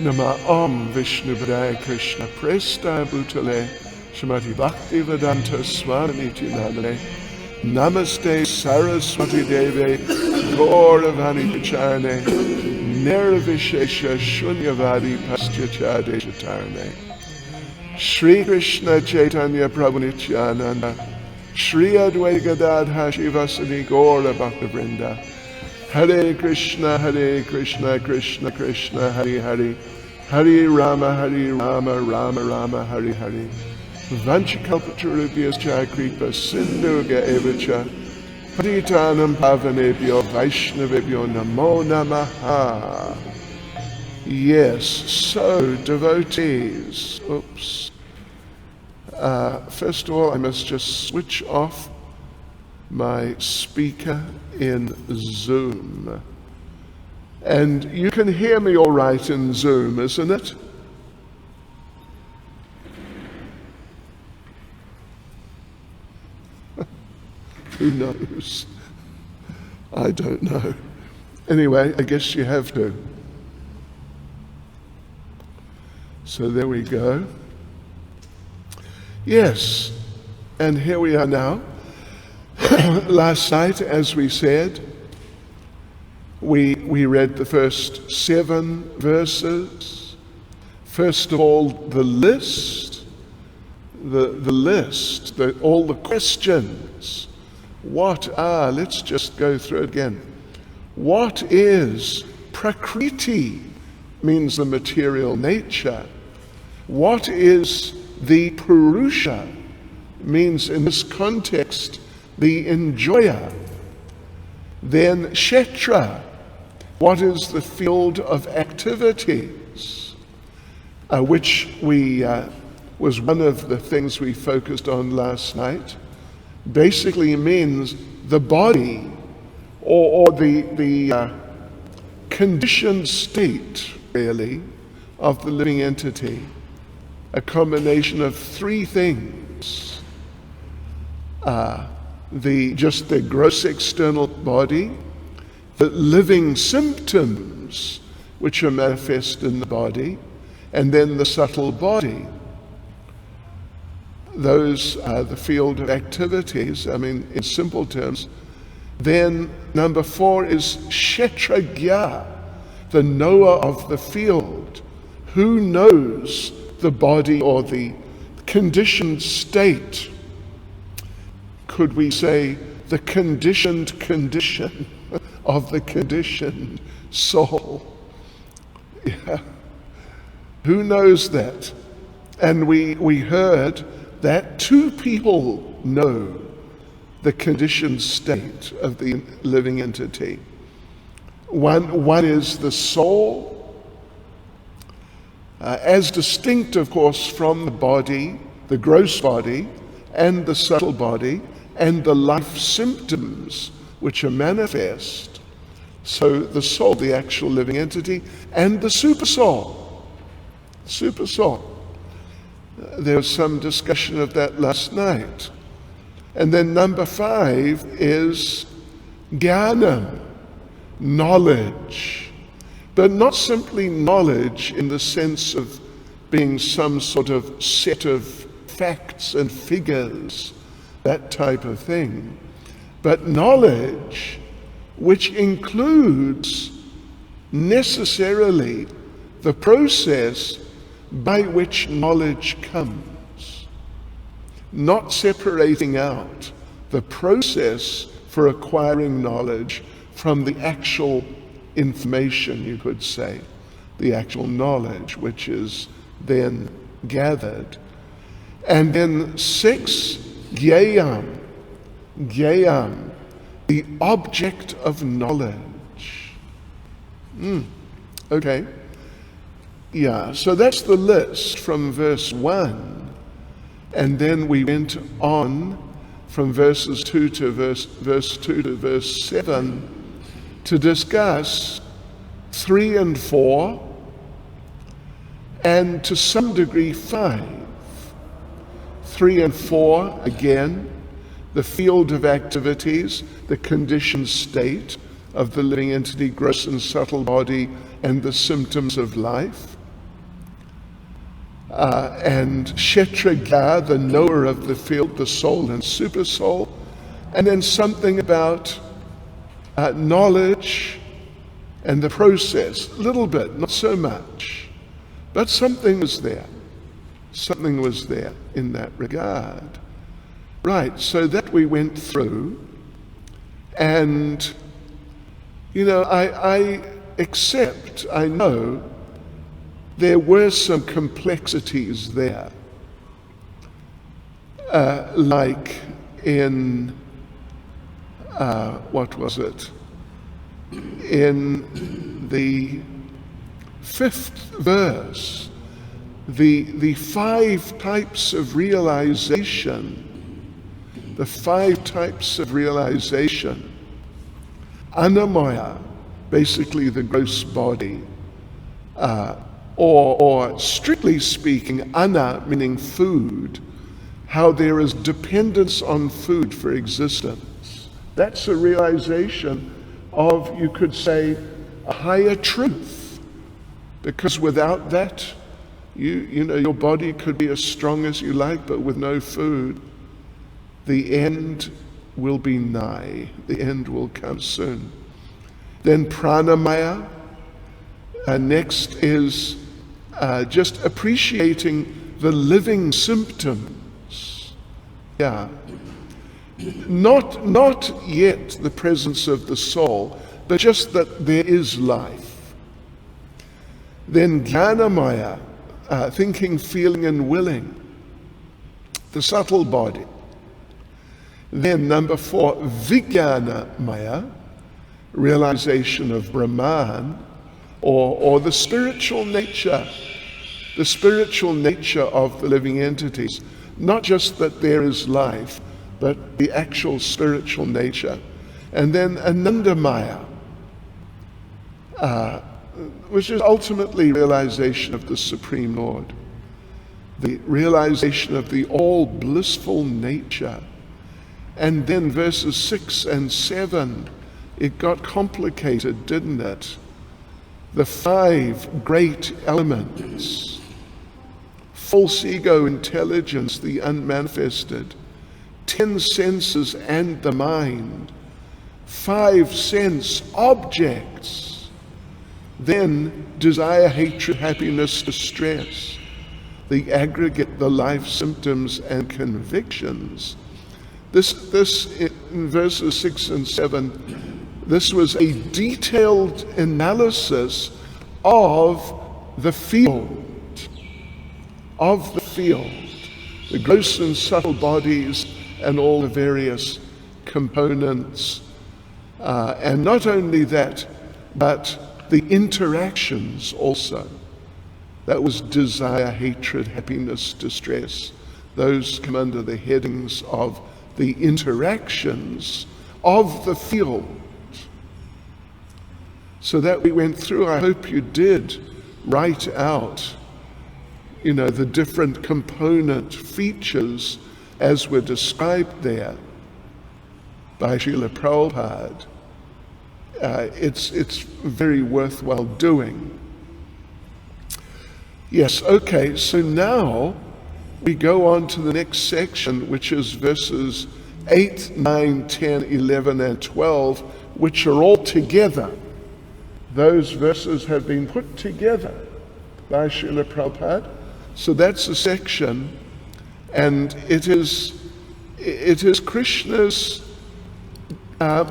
Nama Om Vishnu Padaya Krishna Presta Bhutale Srimati Bhakti Vedanta Swami Namale Namaste Saraswati Deve Gauravani Pacharne Nirvishesha Shunyavadi Pastyachade Chatarne Shri Krishna Caitanya Prabhu Nityananda Shri Advaita Gadadha Shivasani Gaura Bhakta Vrinda Hare Krishna Krishna Krishna Hare Hare Hare Rama Rama Rama Hare Hare Vanchakalpatarubhyascha Kripa Sindhuga Evacha Patitanam Pavanebhyo Vaishnavebhyo Namo Namaha. Yes, so devotees, first of all I must just switch off my speaker in Zoom. And you can hear me all right in Zoom, isn't it? Who knows? I don't know. Anyway, I guess you have to. So there we go. Yes, and here we are now. Last night, as we said, we read the first 7 verses. First of all, the list, all the questions. Let's just go through it again. What is Prakriti? Means the material nature. What is the Purusha? Means in this context, the enjoyer. Then Kshetra, what is the field of activities, which was one of the things we focused on last night. Basically means the body or the conditioned state, really, of the living entity. A combination of 3 things. The gross external body, the living symptoms which are manifest in the body, and then the subtle body. Those are the field of activities, in simple terms. Then number 4 is Kshetragya, the knower of the field. Who knows the body or the conditioned state? Could we say the conditioned condition of the conditioned soul? Yeah. Who knows that? And we heard that 2 people know the conditioned state of the living entity. One is the soul, as distinct, of course, from the body, the gross body, and the subtle body, and the life symptoms which are manifest. So the soul, the actual living entity, and the supersoul. Supersoul. There was some discussion of that last night. And then number 5 is jnana, knowledge. But not simply knowledge in the sense of being some sort of set of facts and figures, that type of thing. But knowledge which includes necessarily the process by which knowledge comes, not separating out the process for acquiring knowledge from the actual information, you could say, the actual knowledge which is then gathered. And then 6, Gyayam, the object of knowledge. Okay. Yeah, so that's the list from verse 1. And then we went on from verses 2 to verse 2 to verse 7 to discuss 3 and 4, and to some degree 5. 3 and 4, again, the field of activities, the conditioned state of the living entity, gross and subtle body, and the symptoms of life. and Kshetragya, the knower of the field, the soul and super soul, and then something about knowledge and the process. A little bit, not so much, but something was there. Something was there in that regard. Right, so that we went through, and I accept, I know there were some complexities there, like in what was it? In the 5th verse, the 5 types of realization. The 5 types of realization. Annamaya, basically the gross body, or strictly speaking, anna meaning food, how there is dependence on food for existence. That's a realization of, you could say, a higher truth. Because without that, your body could be as strong as you like, but with no food, the end will be nigh. The end will come soon. Then pranamaya. Next is just appreciating the living symptoms. Yeah. Not yet the presence of the soul, but just that there is life. Then jnanamaya, thinking, feeling, and willing. The subtle body. Then number 4, vijnanamaya, realization of Brahman, or the spiritual nature of the living entities. Not just that there is life, but the actual spiritual nature. And then anandamaya, which is ultimately realization of the Supreme Lord, the realization of the all blissful nature. And then verses 6 and 7, it got complicated, didn't it? The 5 great elements: false ego, intelligence, the unmanifested, 10 senses and the mind, 5 sense objects, then desire, hatred, happiness, distress, the aggregate, the life symptoms and convictions. This in verses 6 and 7, this was a detailed analysis of the field, the gross and subtle bodies and all the various components. And not only that, but the interactions also. That was desire, hatred, happiness, distress. Those come under the headings of the interactions of the field. So that we went through. I hope you did write out, the different component features as were described there by Srila Prabhupada. It's very worthwhile doing. Yes, okay, so now we go on to the next section, which is verses 8, 9, 10, 11, and 12, which are all together. Those verses have been put together by Srila Prabhupada. So that's a section, and it is Krishna's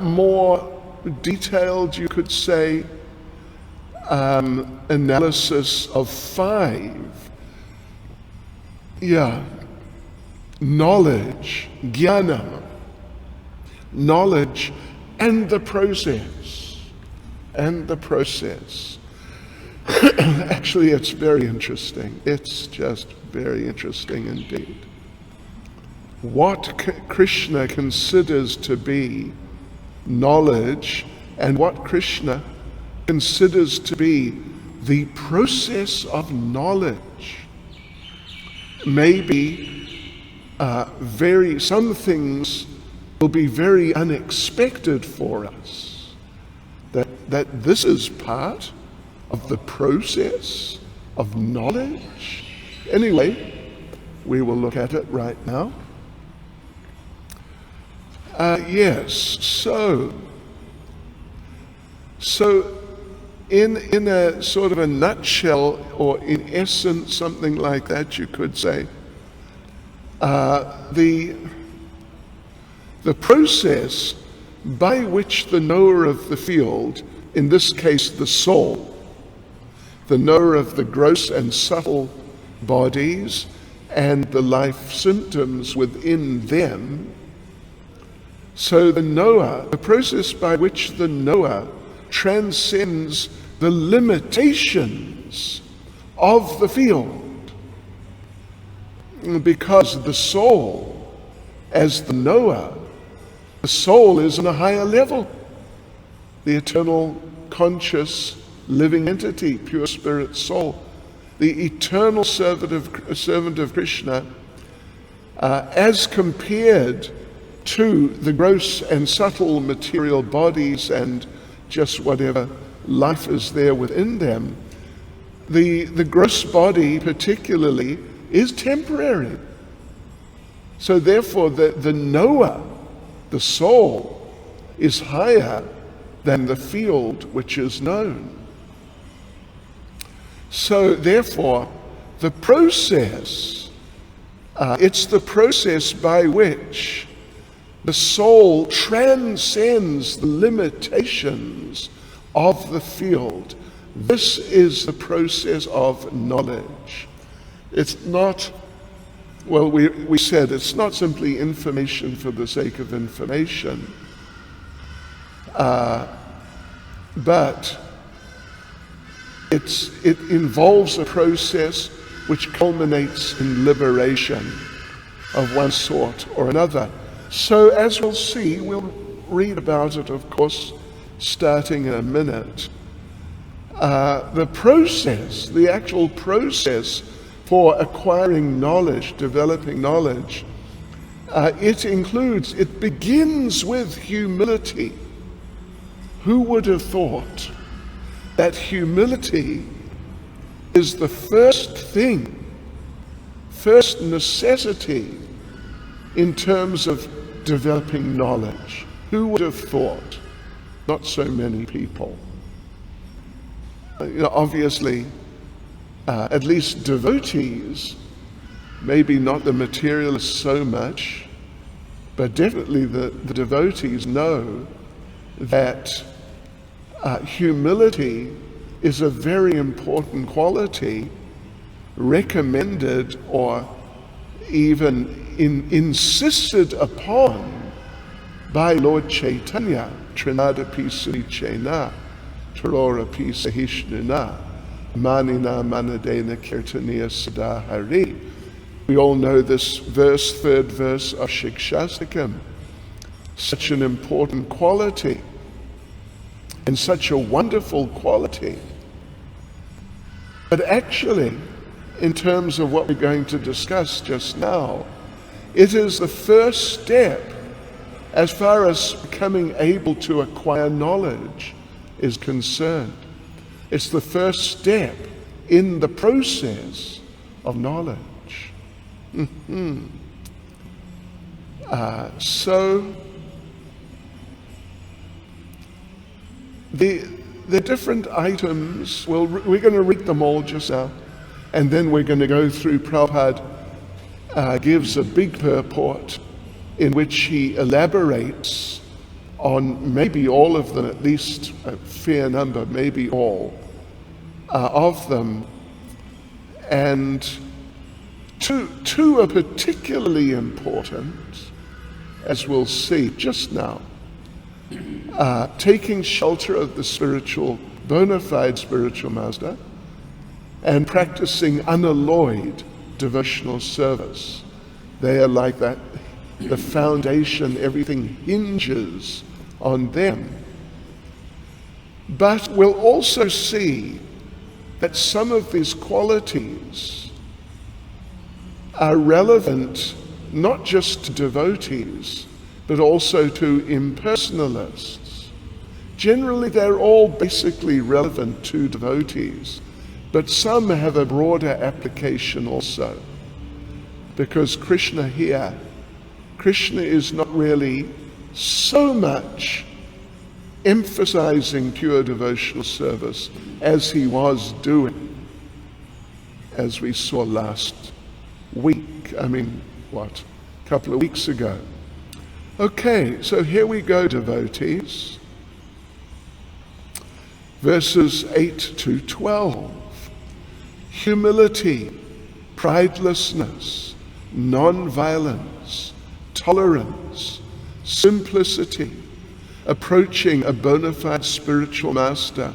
more detailed, you could say, analysis of 5. Knowledge, jnana, knowledge, and the process. Actually, it's very interesting. It's just very interesting indeed. What Krishna considers to be knowledge and what Krishna considers to be the process of knowledge. Maybe some things will be very unexpected for us. That this is part of the process of knowledge. Anyway, we will look at it right now. Yes, so in a sort of a nutshell, or in essence, something like that, you could say, the process by which the knower of the field, in this case the soul, the knower of the gross and subtle bodies and the life symptoms within them, so the process by which the knower transcends the limitations of the field, because the soul, as the knower, the soul is on a higher level, the eternal, conscious, living entity, pure spirit soul, the eternal servant of Krishna, as compared to the gross and subtle material bodies and just whatever life is there within them. The gross body particularly is temporary. So therefore the knower, the soul, is higher than the field which is known. So therefore the process, it's the process by which the soul transcends the limitations of the field. This is the process of knowledge. It's not, well, we said it's not simply information for the sake of information, but it involves a process which culminates in liberation of one sort or another. So as we'll see, we'll read about it, of course, starting in a minute. The process, the actual process for acquiring knowledge, developing knowledge, it begins with humility. Who would have thought that humility is the first thing, first necessity in terms of developing knowledge? Who would have thought? Not so many people. Obviously, at least devotees, maybe not the materialists so much, but definitely the devotees know that humility is a very important quality, recommended or even insisted upon by Lord Caitanya, Trinadapi Sunichena, Tarorapi Sahishnana, Manina Manadena Kirtaniya Sadahari. We all know this verse, third verse of Shikshastakam. Such an important quality, and such a wonderful quality. But actually, in terms of what we're going to discuss just now, it is the first step as far as becoming able to acquire knowledge is concerned. It's the first step in the process of knowledge. So the different items, well, we're going to read them all just now, and then we're going to go through. Prabhupada gives a big purport in which he elaborates on maybe all of them, at least a fair number, maybe all of them. And two are particularly important, as we'll see just now. Taking shelter of the spiritual, bona fide spiritual master, and practicing unalloyed devotional service. They are like that, the foundation, everything hinges on them. But we'll also see that some of these qualities are relevant not just to devotees, but also to impersonalists. Generally, they're all basically relevant to devotees, But some have a broader application also, because Krishna is not really so much emphasizing pure devotional service as he was doing, as we saw last week. A couple of weeks ago. Okay, so here we go, devotees. Verses 8 to 12. Humility, pridelessness, non-violence, tolerance, simplicity, approaching a bona fide spiritual master,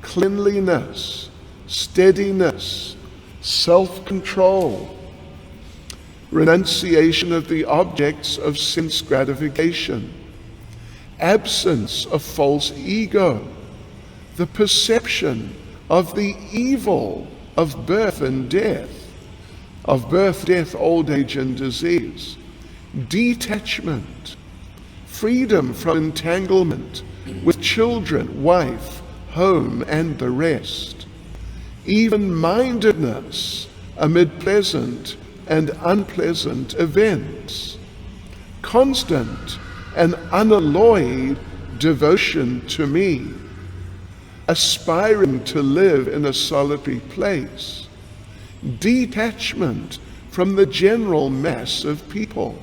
cleanliness, steadiness, self-control, renunciation of the objects of sense gratification, absence of false ego, the perception of the evil of birth and death, old age and disease, detachment, freedom from entanglement with children, wife, home, and the rest, even-mindedness amid pleasant and unpleasant events, constant and unalloyed devotion to me, aspiring to live in a solitary place, detachment from the general mass of people,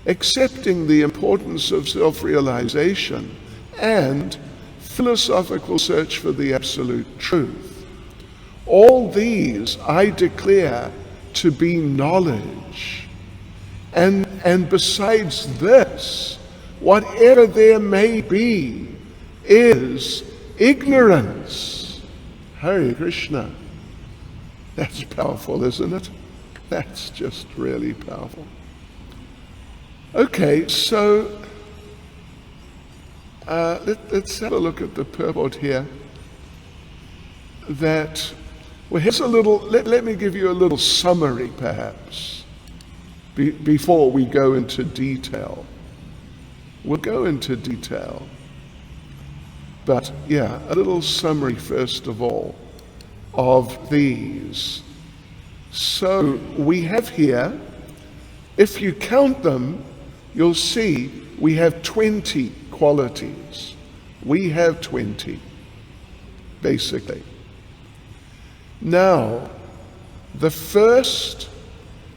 accepting the importance of self-realization, and philosophical search for the absolute truth. All these I declare to be knowledge. And besides this, whatever there may be is ignorance. Hare Krishna. That's powerful, isn't it? That's just really powerful. Okay, so let's have a look at the purport here. Here's a little, let me give you a little summary perhaps, before we go into detail. We'll go into detail. But yeah, a little summary first of all of these. So we have here, if you count them, you'll see we have 20 qualities. We have 20, basically. Now, the first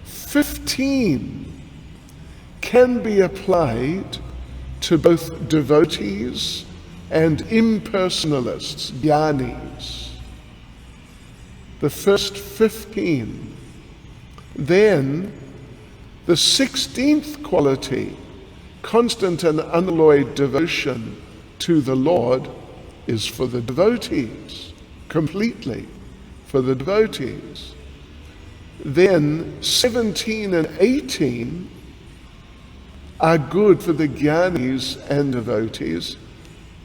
15 can be applied to both devotees and impersonalists, jnanis. The first 15. Then, the 16th quality, constant and unalloyed devotion to the Lord, is for the devotees, completely for the devotees. Then 17 and 18 are good for the jnanis and devotees.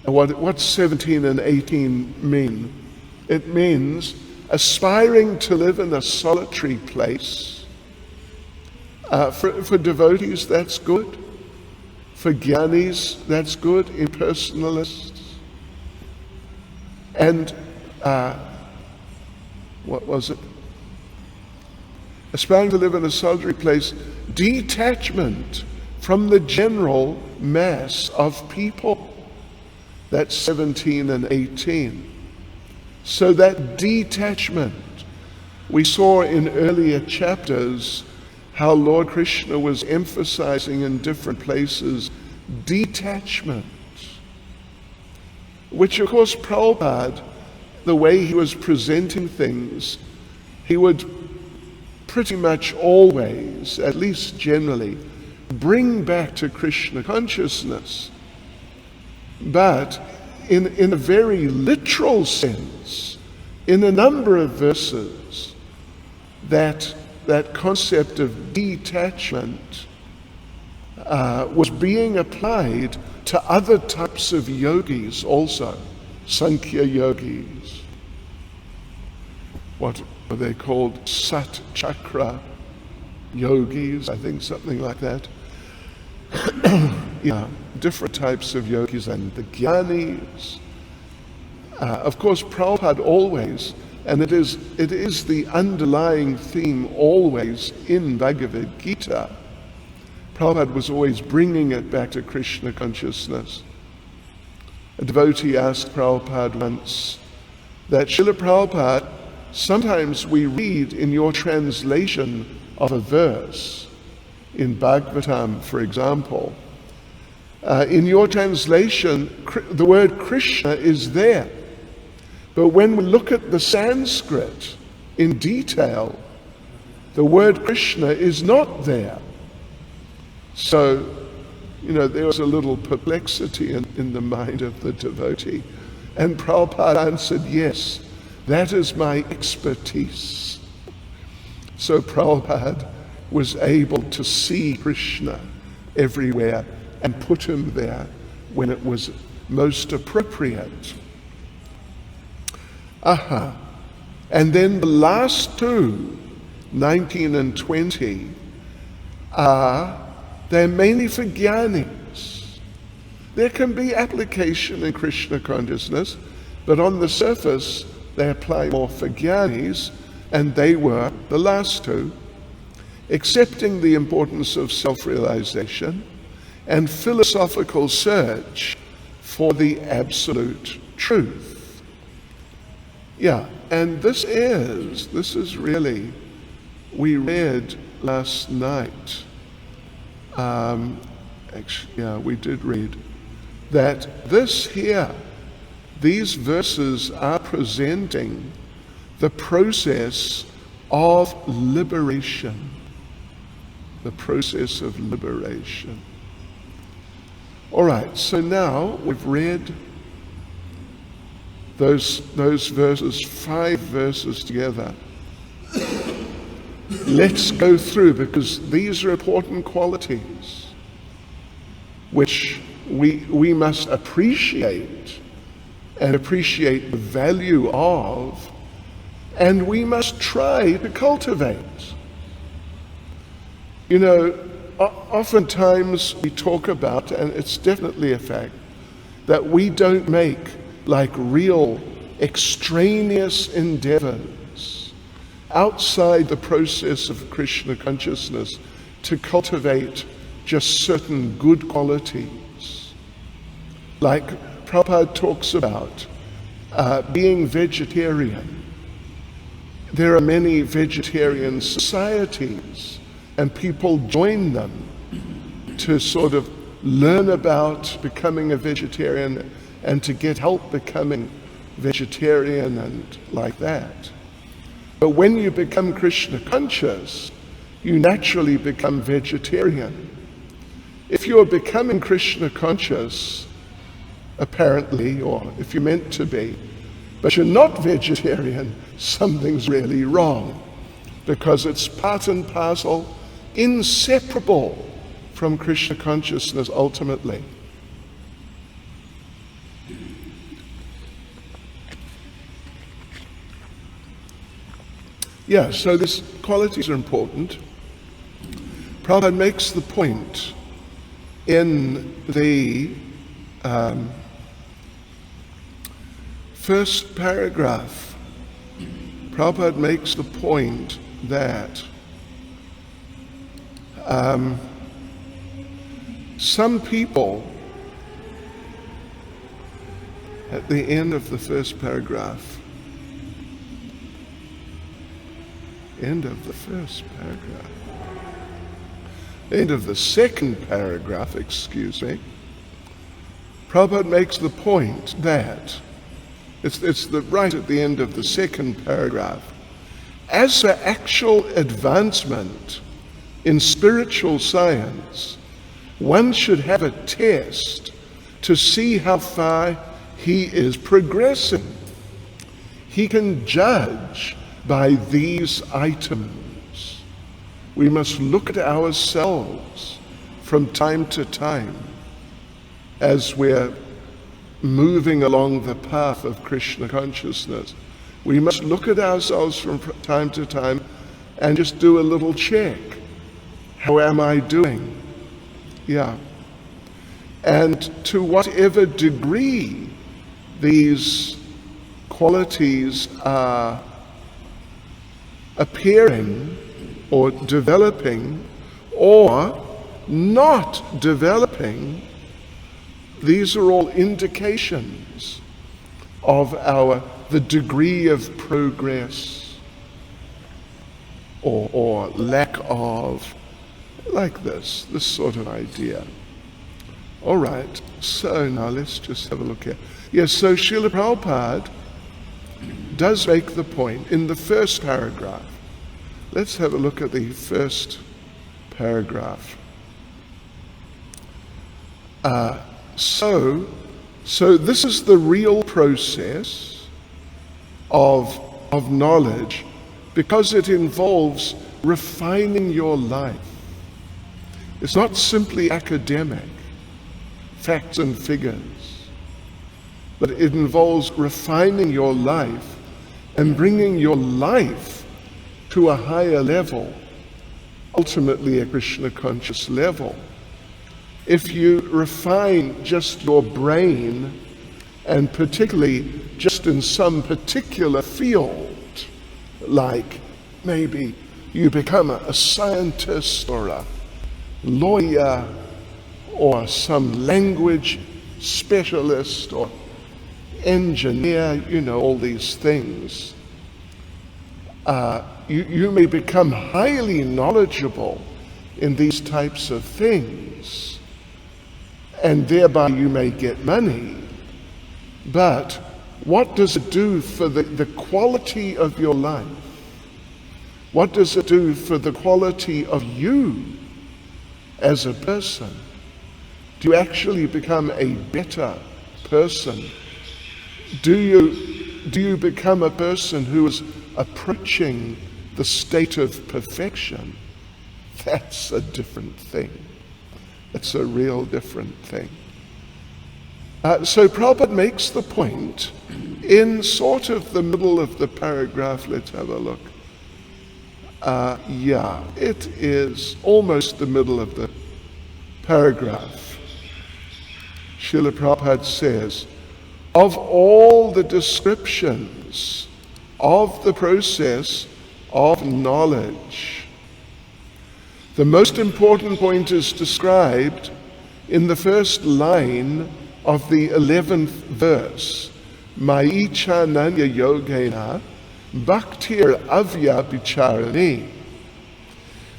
And what's 17 and 18 mean? It means aspiring to live in a solitary place. For devotees, that's good. For jnanis, that's good. Impersonalists. And what was it? Aspiring to live in a solitary place, detachment from the general mass of people. That's 17 and 18. So that detachment, we saw in earlier chapters how Lord Krishna was emphasizing in different places detachment, which of course Prabhupada, the way he was presenting things, he would pretty much always, at least generally, bring back to Krishna consciousness. But in a very literal sense, in a number of verses, that concept of detachment was being applied to other types of yogis also, Sankhya yogis. What are they called? Sat Chakra yogis, I think, something like that. Yeah, different types of yogis and the jnanis. Of course, Prabhupada always And it is the underlying theme always in Bhagavad Gita. Prabhupada was always bringing it back to Krishna consciousness. A devotee asked Prabhupada once that, Srila Prabhupada, sometimes we read in your translation of a verse, in Bhagavatam, for example, in your translation, the word Krishna is there. But when we look at the Sanskrit in detail, the word Krishna is not there. So, there was a little perplexity in the mind of the devotee. And Prabhupada answered, yes, that is my expertise. So Prabhupada was able to see Krishna everywhere and put him there when it was most appropriate. And then the last two, 19 and 20, they're mainly for jnanis. There can be application in Krishna consciousness, but on the surface they apply more for jnanis, and they were the last two: accepting the importance of self-realization and philosophical search for the absolute truth. And this is really, we read last night, we did read that these verses are presenting the process of liberation. The process of liberation. All right, so now we've read those verses, 5 verses together. Let's go through, because these are important qualities which we must appreciate, and appreciate the value of, and we must try to cultivate. Oftentimes we talk about, and it's definitely a fact, that we don't make real extraneous endeavors outside the process of Krishna consciousness to cultivate just certain good qualities. Like Prabhupada talks about being vegetarian. There are many vegetarian societies, and people join them to sort of learn about becoming a vegetarian and to get help becoming vegetarian and like that. But when you become Krishna conscious, you naturally become vegetarian. If you're becoming Krishna conscious, apparently, or if you're meant to be, but you're not vegetarian, something's really wrong, because it's part and parcel, inseparable from Krishna consciousness ultimately. So these qualities are important. Prabhupada makes the point in the first paragraph. Prabhupada makes the point that some people, at the end of the first paragraph, end of the second paragraph, Prabhupada makes the point that, it's right at the end of the second paragraph, as for actual advancement in spiritual science, one should have a test to see how far he is progressing. He can judge by these items. We must look at ourselves from time to time as we're moving along the path of Krishna consciousness. We must look at ourselves from time to time and just do a little check. How am I doing? And to whatever degree these qualities are appearing or developing or not developing, these are all indications of the degree of progress or lack of, like this sort of idea. All right, so now let's just have a look here. Yes, so Srila Prabhupada does make the point in the first paragraph. Let's have a look at the first paragraph. So this is the real process of knowledge, because it involves refining your life. It's not simply academic, facts and figures, but it involves refining your life and bringing your life to a higher level, ultimately a Krishna conscious level. If you refine just your brain, and particularly just in some particular field, like maybe you become a scientist or a lawyer or some language specialist or engineer, all these things, you may become highly knowledgeable in these types of things, and thereby you may get money. But what does it do for the quality of your life? What does it do for the quality of you as a person? Do you actually become a better person? Do you become a person who is approaching the state of perfection? That's a different thing. It's a real different thing. So Prabhupada makes the point in sort of the middle of the paragraph. Let's have a look. It is almost the middle of the paragraph. Srila Prabhupada says, of all the descriptions of the process of knowledge, the most important point is described in the first line of the 11th verse. Maicha nanya yogena bhaktir avya bicharani.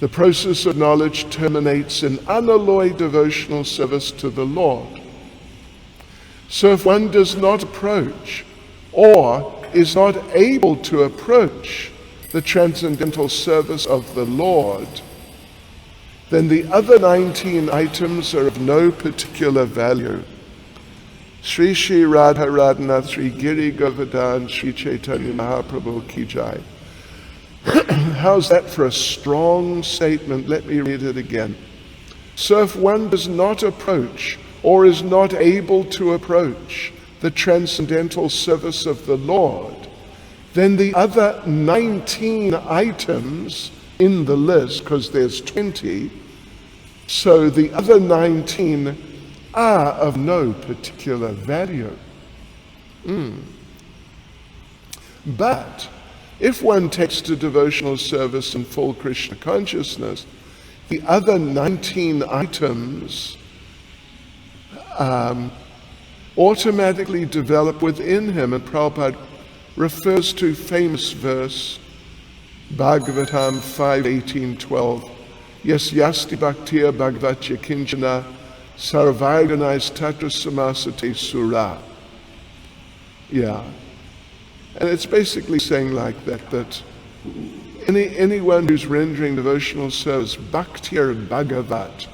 The process of knowledge terminates in unalloyed devotional service to the Lord. So if one does not approach or is not able to approach the transcendental service of the Lord, then the other 19 items are of no particular value. Sri Sri Radha Radhanath Sri Giri Govardhan Sri Caitanya Mahaprabhu Ki Jai. How's that for a strong statement? Let me read it again. So if one does not approach or is not able to approach the transcendental service of the Lord, then the other 19 items in the list, because there's 20, so the other 19 are of no particular value. But if one takes to devotional service in full Krishna consciousness, the other 19 items automatically develop within him. And Prabhupada refers to famous verse, Bhagavatam 5:18-12. Yes yasti bhaktiya bhagavatya kinchana sarvaiganais tatra samasate sura. Yeah. And it's basically saying like that anyone who's rendering devotional service, bhaktir bhagavat,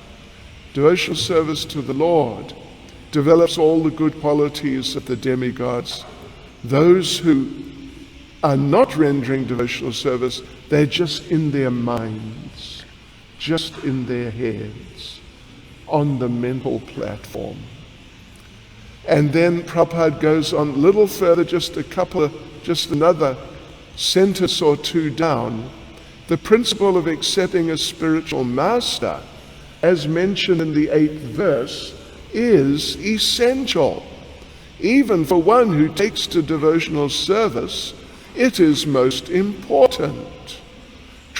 devotional service to the Lord, develops all the good qualities of the demigods. Those who are not rendering devotional service, they're just in their minds, just in their heads, on the mental platform. And then Prabhupada goes on a little further, just another sentence or two down. The principle of accepting a spiritual master, as mentioned in the 8th verse, is essential. Even for one who takes to devotional service, it is most important.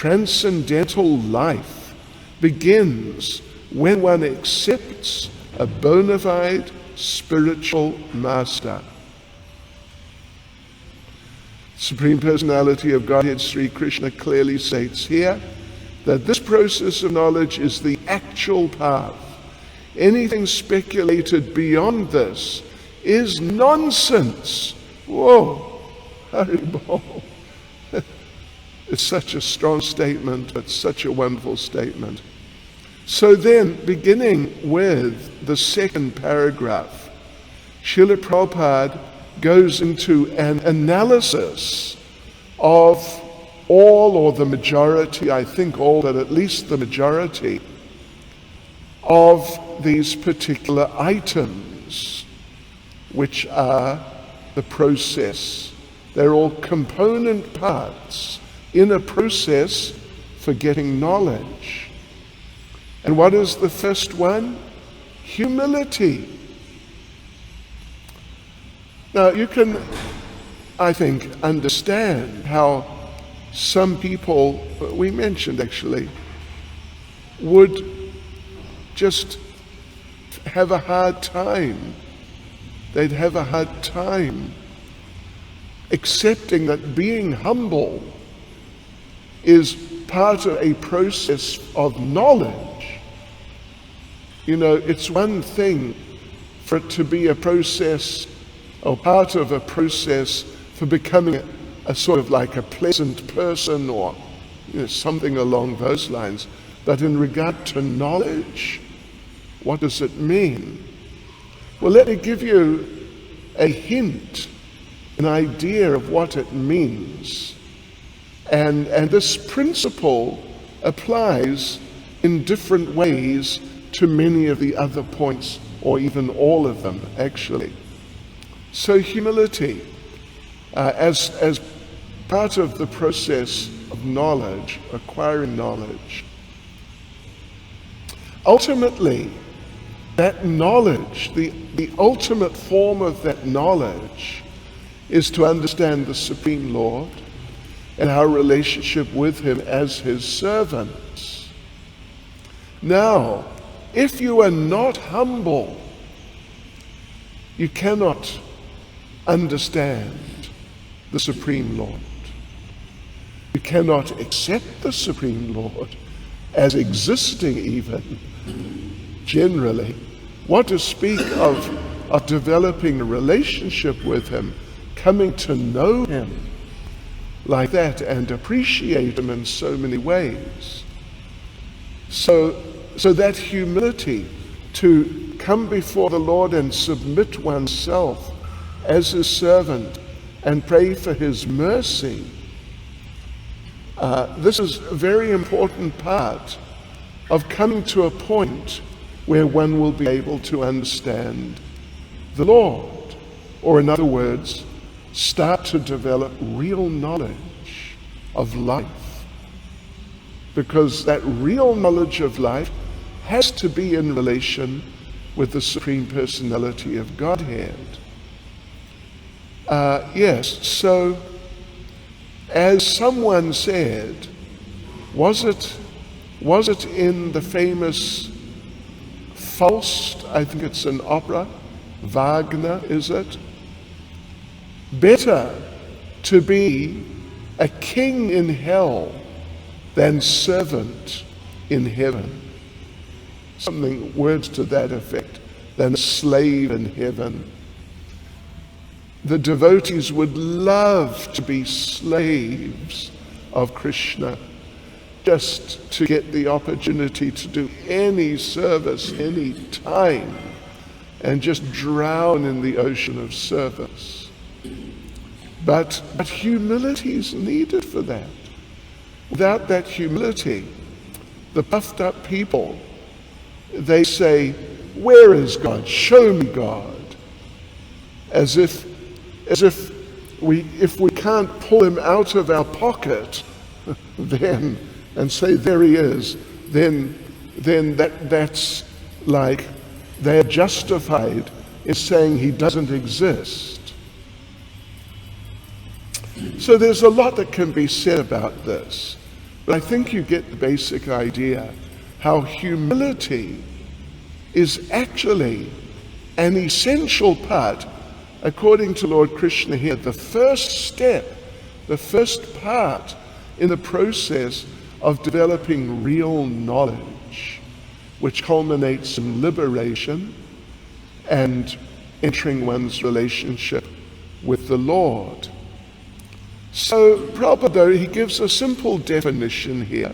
transcendental life begins when one accepts a bona fide spiritual master. Supreme Personality of Godhead Sri Krishna clearly states here that this process of knowledge is the actual path. Anything speculated beyond this is nonsense. Whoa, Haribol. It's such a strong statement, but such a wonderful statement. So then, beginning with the second paragraph, Srila Prabhupada goes into an analysis of all, or the majority, I think all, but at least the majority of these particular items, which are the process. They're all component parts in a process for getting knowledge. And what is the first one? Humility. Now you can, I think, understand how some people, we mentioned actually, would just have a hard time. They'd have a hard time accepting that being humble is part of a process of knowledge. You know, it's one thing for it to be a process or part of a process for becoming a sort of like a pleasant person, or something along those lines. But in regard to knowledge, what does it mean? Well, let me give you a hint, an idea of what it means. And this principle applies in different ways to many of the other points, or even all of them, actually. So humility, as part of the process of knowledge, acquiring knowledge, ultimately, that knowledge, the ultimate form of that knowledge, is to understand the Supreme Lord and our relationship with Him as His servants. Now, if you are not humble, you cannot understand the Supreme Lord. You cannot accept the Supreme Lord as existing even, generally. What to speak of developing a relationship with Him, coming to know Him like that and appreciate Him in so many ways. So that humility to come before the Lord and submit oneself as His servant and pray for His mercy, this is a very important part of coming to a point where one will be able to understand the Lord, or in other words, start to develop real knowledge of life. Because that real knowledge of life has to be in relation with the Supreme Personality of Godhead. Yes, so as someone said, was it in the famous Faust, I think it's an opera, Wagner, is it? Better to be a king in hell than servant in heaven. Something, words to that effect, than slave in heaven. The devotees would love to be slaves of Krishna, just to get the opportunity to do any service, any time, and just drown in the ocean of service. But humility is needed for that. Without that humility, the puffed up people, they say, "Where is God? Show me God." As if we can't pull Him out of our pocket, then and say, "There He is," then that's like they're justified in saying He doesn't exist. So there's a lot that can be said about this. But I think you get the basic idea how humility is actually an essential part, according to Lord Krishna here, the first step, the first part in the process of developing real knowledge, which culminates in liberation and entering one's relationship with the Lord. So Prabhupada, though, he gives a simple definition here.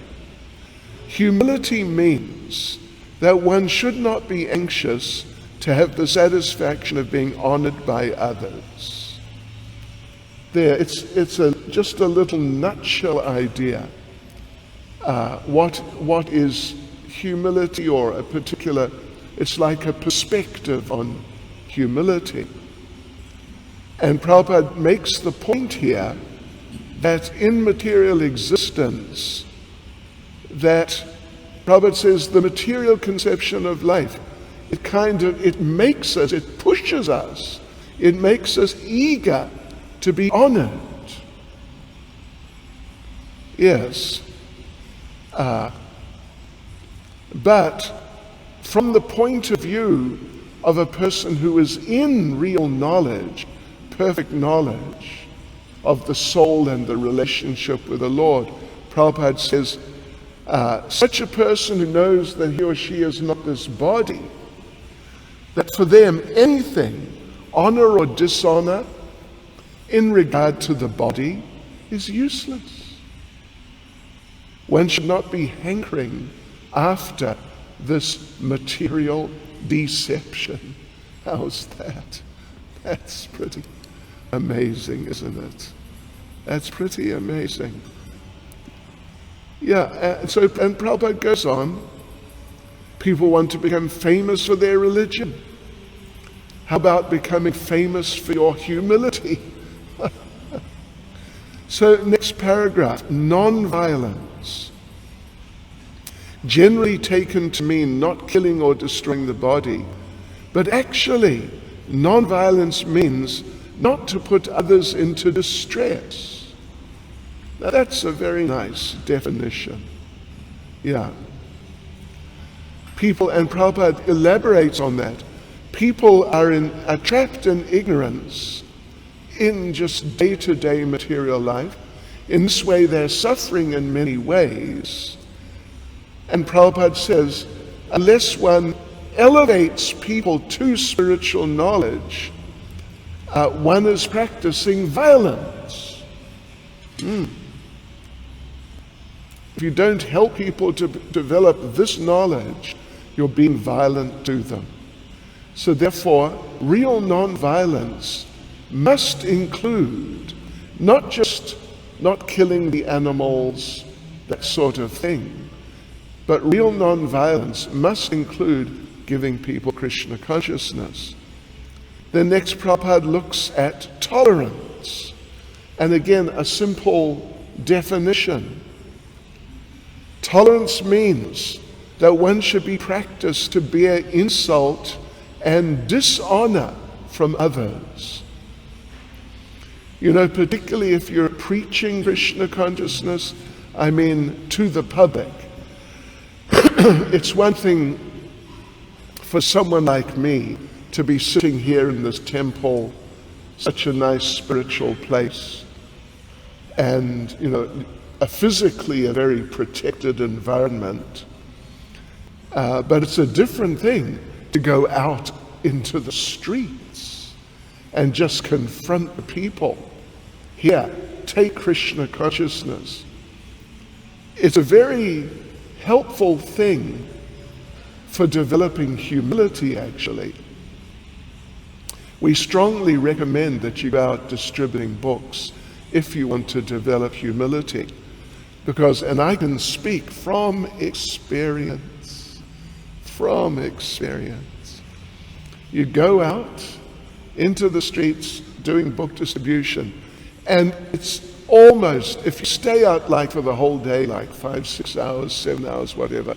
Humility means that one should not be anxious to have the satisfaction of being honored by others. There, it's just a little nutshell idea. What is humility, or a particular, it's like a perspective on humility. And Prabhupada makes the point here that in material existence, that Prabhupada says the material conception of life, it makes us, it pushes us, it makes us eager to be honored. Yes. But from the point of view of a person who is in real knowledge, perfect knowledge of the soul and the relationship with the Lord, Prabhupada says, such a person who knows that he or she is not this body, that for them anything, honor or dishonor, in regard to the body, is useless. One should not be hankering after this material deception. How's that? That's pretty amazing, isn't it? That's pretty amazing. Yeah, and Prabhupada goes on, people want to become famous for their religion. How about becoming famous for your humility? So next paragraph, non-violence. Generally taken to mean not killing or destroying the body, but actually non-violence means not to put others into distress. Now that's a very nice definition. Yeah. People, and Prabhupada elaborates on that, people are trapped in ignorance in just day-to-day material life. In this way they're suffering in many ways. And Prabhupada says, unless one elevates people to spiritual knowledge, one is practicing violence. If you don't help people to develop this knowledge, you're being violent to them. So therefore, real non-violence must include not just not killing the animals, that sort of thing, but real non-violence must include giving people Krishna consciousness. Then next Prabhupada looks at tolerance. And again, a simple definition. Tolerance means that one should be practiced to bear insult and dishonor from others. You know, particularly if you're preaching Krishna consciousness, I mean to the public. It's one thing for someone like me to be sitting here in this temple, such a nice spiritual place, and, you know, physically a very protected environment. But it's a different thing to go out into the streets and just confront the people. Here, take Krishna consciousness. It's a very helpful thing for developing humility, actually. We strongly recommend that you go out distributing books if you want to develop humility. Because, and I can speak from experience, you go out into the streets doing book distribution, and it's almost, if you stay out like for the whole day, like 5, 6 hours, 7 hours, whatever,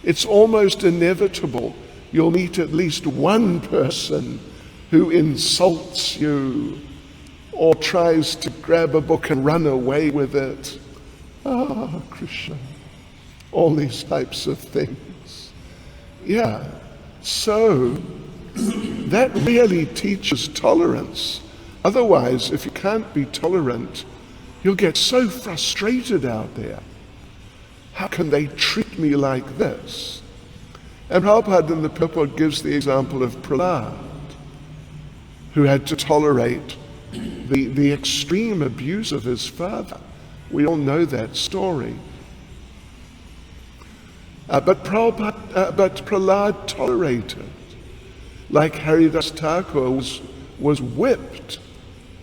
it's almost inevitable you'll meet at least one person who insults you or tries to grab a book and run away with it, Krishna, all these types of things. Yeah, so that really teaches tolerance. Otherwise, if you can't be tolerant, you'll get so frustrated out there. How can they treat me like this? And Prabhupada in the purport gives the example of Prahlad, who had to tolerate the extreme abuse of his father. We all know that story. But Prahlad tolerated. Like Haridas Thakur was whipped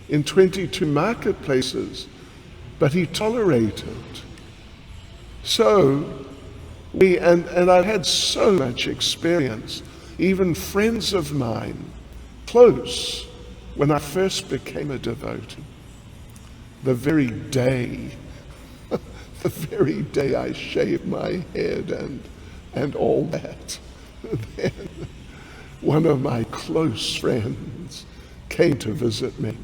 in 22 marketplaces, but he tolerated. So, and I've had so much experience, even friends of mine, close, when I first became a devotee, the very day I shaved my head and all that, then one of my close friends came to visit me,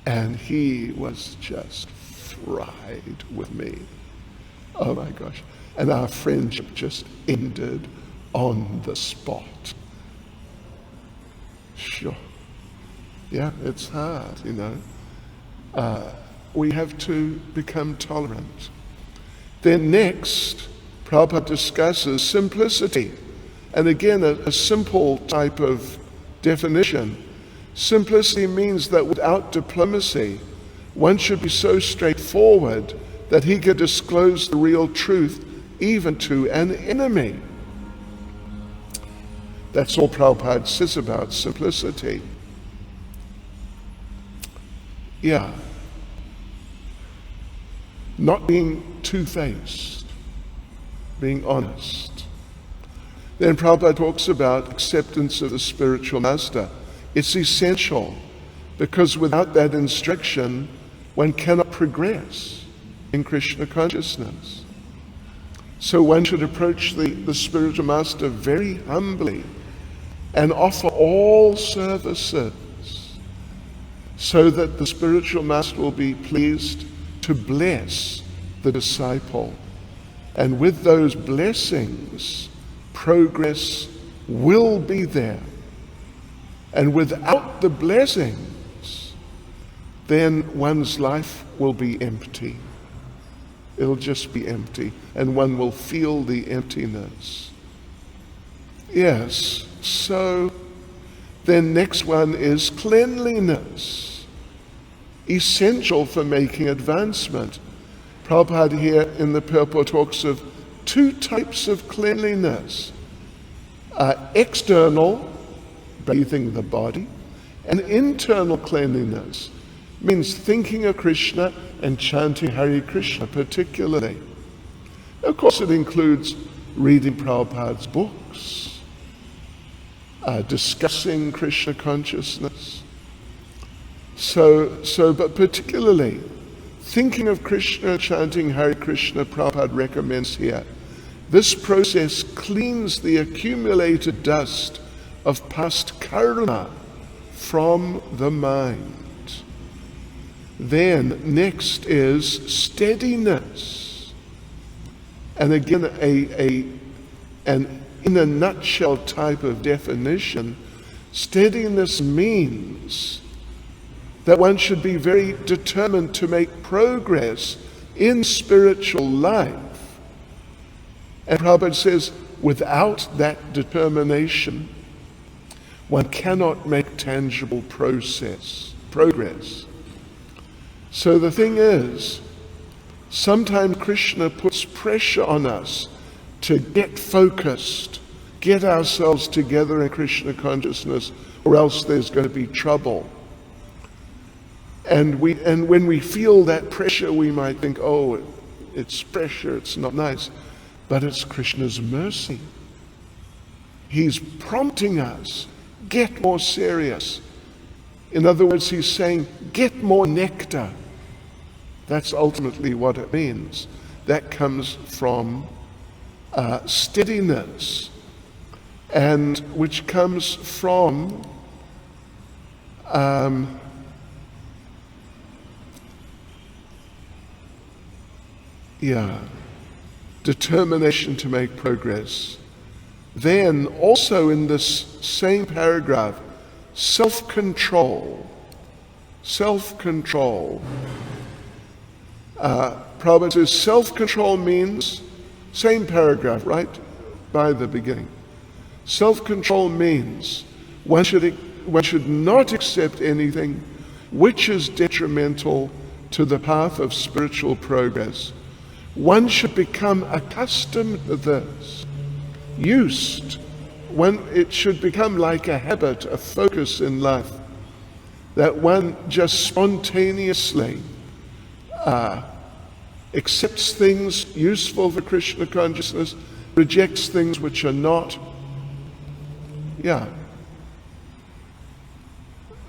and he was just fried with me. Oh my gosh. And our friendship just ended on the spot. Sure. Yeah, it's hard, you know. We have to become tolerant. Then next, Prabhupada discusses simplicity. And again, a simple type of definition. Simplicity means that without diplomacy, one should be so straightforward that he could disclose the real truth even to an enemy. That's all Prabhupada says about simplicity. Yeah. Not being two-faced, being honest. Then Prabhupada talks about acceptance of the spiritual master. It's essential, because without that instruction, one cannot progress in Krishna consciousness. So one should approach the spiritual master very humbly and offer all services so that the spiritual master will be pleased to bless the disciple. And with those blessings, progress will be there. And without the blessings, then one's life will be empty. It'll just be empty, and one will feel the emptiness. Yes, so then next one is cleanliness, essential for making advancement. Prabhupada here in the purport talks of two types of cleanliness. External, bathing the body, and internal cleanliness means thinking of Krishna and chanting Hare Krishna particularly. Of course, it includes reading Prabhupada's books, discussing Krishna consciousness. But particularly, thinking of Krishna, chanting Hare Krishna, Prabhupada recommends here. This process cleans the accumulated dust of past karma from the mind. Then next is steadiness. And again, an in a nutshell type of definition, steadiness means that one should be very determined to make progress in spiritual life. And Prabhupada says, without that determination, one cannot make tangible progress. So the thing is, sometimes Krishna puts pressure on us to get focused, get ourselves together in Krishna consciousness, or else there's going to be trouble. And when we feel that pressure, we might think, oh, it's pressure, it's not nice. But it's Krishna's mercy. He's prompting us, get more serious. In other words, he's saying, get more nectar. That's ultimately what it means. That comes from steadiness, and which comes from determination to make progress. Then also in this same paragraph, self-control. Self-control. Prabhupada says self-control means, same paragraph, right? By the beginning. Self-control means one should not accept anything which is detrimental to the path of spiritual progress. One should become accustomed to this, used. It should become like a habit, a focus in life, that one just spontaneously accepts things useful for Krishna consciousness, rejects things which are not.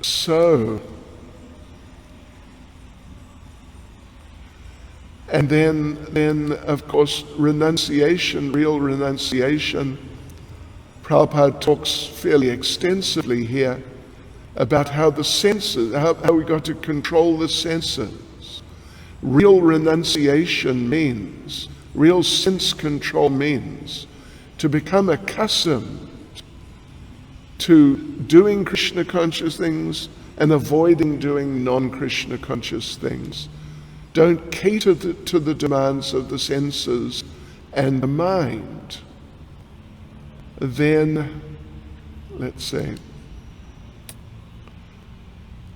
So, and then of course renunciation, real renunciation. Prabhupada talks fairly extensively here about how the senses, how we got to control the senses. Real renunciation means, real sense control means to become accustomed to doing Krishna conscious things and avoiding doing non-Krishna conscious things. Don't cater to the demands of the senses and the mind. Then, let's say,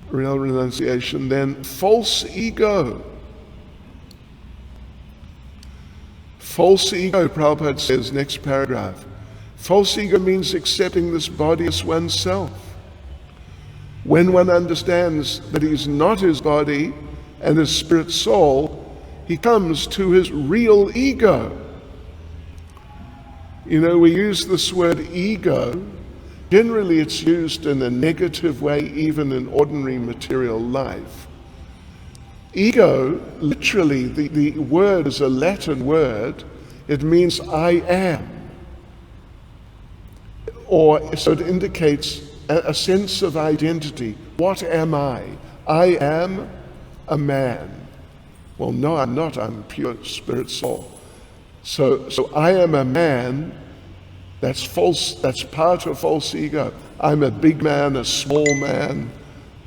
real renunciation, then false ego. False ego, Prabhupada says, next paragraph. False ego means accepting this body as oneself. When one understands that he's not his body and his spirit soul, he comes to his real ego. You know, we use this word ego. Generally it's used in a negative way, even in ordinary material life. Ego, literally, the word is a Latin word. It means I am. Or so it indicates a sense of identity. What am I? I am a man. Well, no, I'm not. I'm pure spirit soul. So I am a man. That's false. That's part of false ego. I'm a big man, a small man,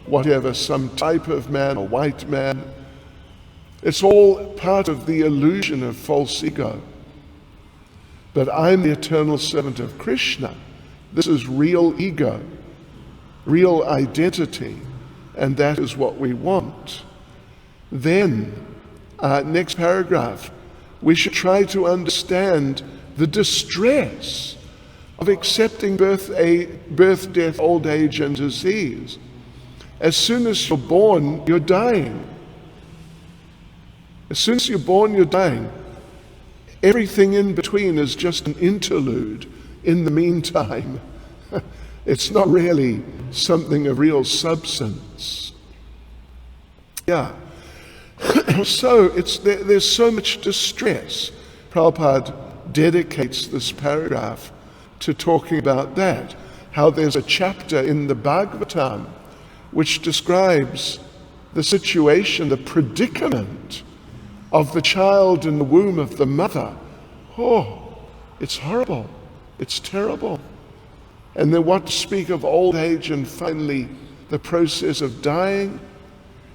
whatever, some type of man, a white man. It's all part of the illusion of false ego. But I'm the eternal servant of Krishna. This is real ego, real identity, and that is what we want. Then, next paragraph, we should try to understand the distress of accepting birth, death, old age, and disease. As soon as you're born, you're dying. As soon as you're born, you're dying. Everything in between is just an interlude. In the meantime, it's not really something of real substance. So there's so much distress. Prabhupada dedicates this paragraph to talking about that, how there's a chapter in the Bhagavatam which describes the situation, the predicament of the child in the womb of the mother. Oh, it's horrible. It's terrible. And then what to speak of old age and finally the process of dying?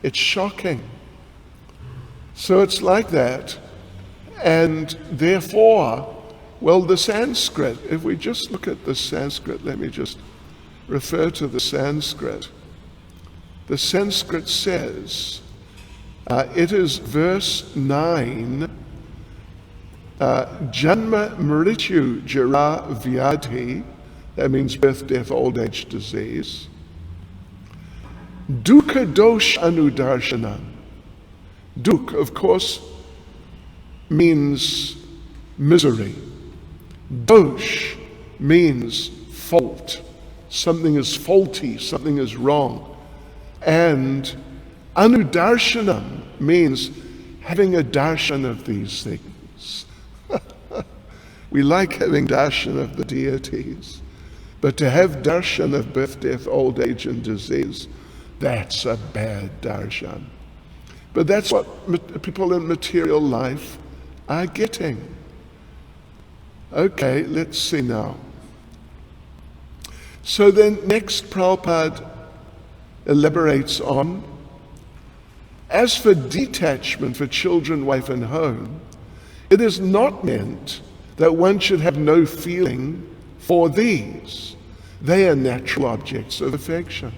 It's shocking. So it's like that. And therefore, well, the Sanskrit, if we just look at the Sanskrit, let me just refer to the Sanskrit. The Sanskrit says, it is verse 9, Janma Mrityu Jara Vyadhi, that means birth, death, old age, disease. Dukkha dosh anudarshana. Dukh, of course, means misery. Dosh means fault. Something is faulty, something is wrong. And anudarshanam means having a darshan of these things. We like having darshan of the deities, but to have darshan of birth, death, old age, and disease, that's a bad darshan. But that's what people in material life are getting. Okay, let's see now. So then next Prabhupada elaborates on, as for detachment for children, wife and home, it is not meant that one should have no feeling for these. They are natural objects of affection.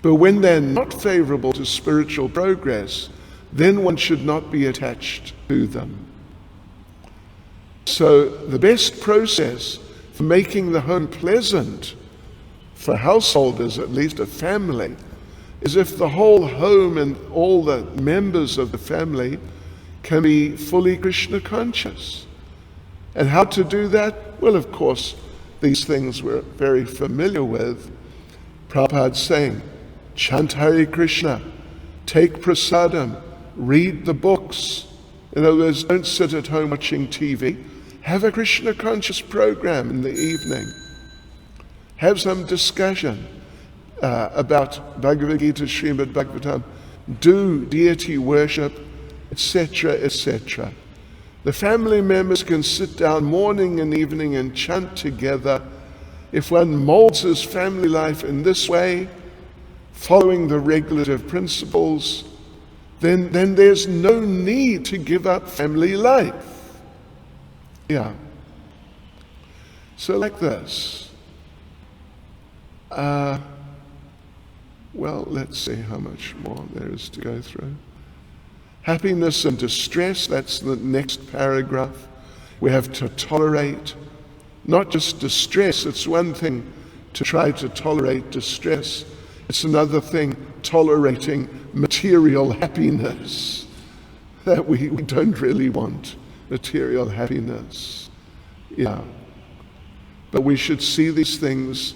But when they're not favorable to spiritual progress, then one should not be attached to them. So the best process for making the home pleasant, for householders, at least a family, is if the whole home and all the members of the family can be fully Krishna conscious. And how to do that? Well, of course, these things we're very familiar with. Prabhupada saying, chant Hare Krishna, take prasadam, read the books. In other words, don't sit at home watching TV. Have a Krishna conscious program in the evening. Have some discussion about Bhagavad Gita, Srimad Bhagavatam. Do deity worship, etc., etc. The family members can sit down morning and evening and chant together. If one molds his family life in this way, following the regulative principles, then there's no need to give up family life. Yeah. So like this. Well, let's see how much more there is to go through. Happiness and distress, that's the next paragraph. We have to tolerate, not just distress. It's one thing to try to tolerate distress. It's another thing tolerating material happiness, that we don't really want material happiness. Yeah. But we should see these things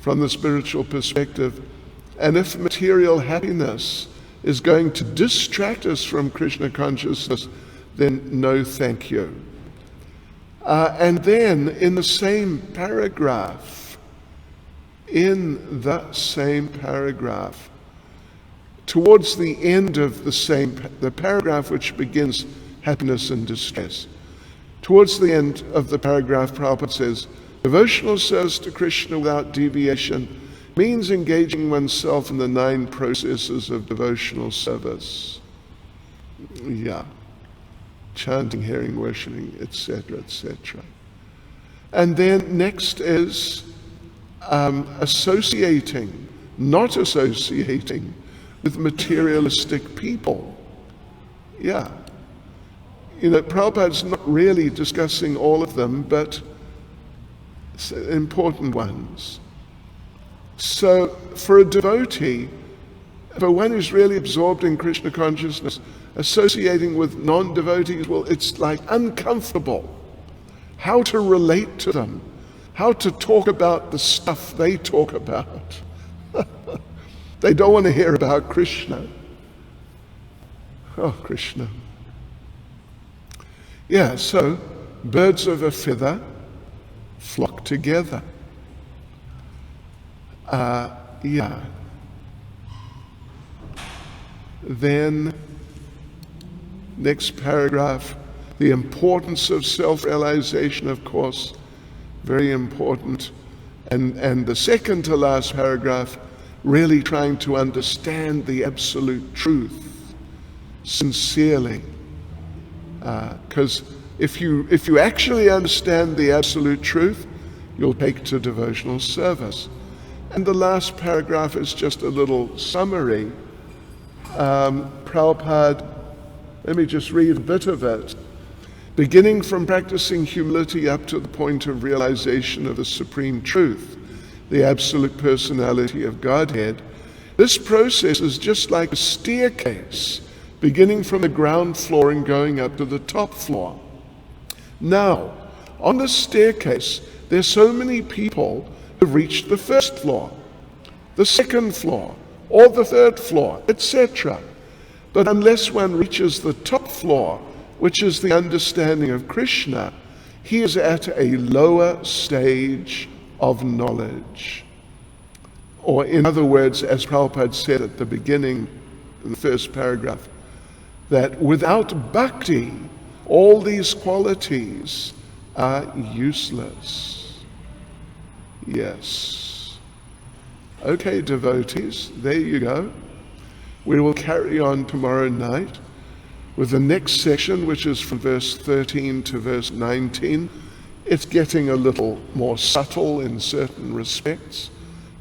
from the spiritual perspective. And if material happiness is going to distract us from Krishna consciousness, then no thank you. And then in the same paragraph, towards the end of the paragraph which begins happiness and distress, towards the end of the paragraph, Prabhupada says, devotional service to Krishna without deviation means engaging oneself in the 9 processes of devotional service. Yeah. Chanting, hearing, worshipping, etc., etc. And then next is not associating with materialistic people. Yeah. You know, Prabhupada's not really discussing all of them, but important ones. So for a devotee, for one who's really absorbed in Krishna consciousness, associating with non-devotees, well, it's like uncomfortable. How to relate to them, how to talk about the stuff they talk about. They don't want to hear about Krishna. Oh, Krishna. Yeah, so birds of a feather flock together. Yeah. Then, next paragraph, the importance of self-realization, of course, very important. And the second to last paragraph, really trying to understand the absolute truth sincerely. Because if you actually understand the absolute truth, you'll take to devotional service. And the last paragraph is just a little summary. Prabhupada, let me just read a bit of it. Beginning from practicing humility up to the point of realization of the supreme truth, the absolute personality of Godhead, this process is just like a staircase, beginning from the ground floor and going up to the top floor. Now, on the staircase, there's so many people who've reached the first floor, the second floor, or the third floor, etc. But unless one reaches the top floor, which is the understanding of Krishna, he is at a lower stage of knowledge. Or in other words, as Prabhupada said at the beginning, in the first paragraph, that without bhakti, all these qualities are useless. Yes. Okay, devotees, there you go. We will carry on tomorrow night with the next section, which is from verse 13 to verse 19. It's getting a little more subtle in certain respects,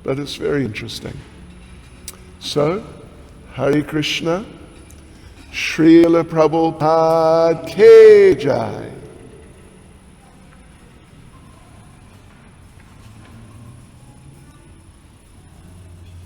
but it's very interesting. So, Hare Krishna, Srila Prabhupada Ki Jai.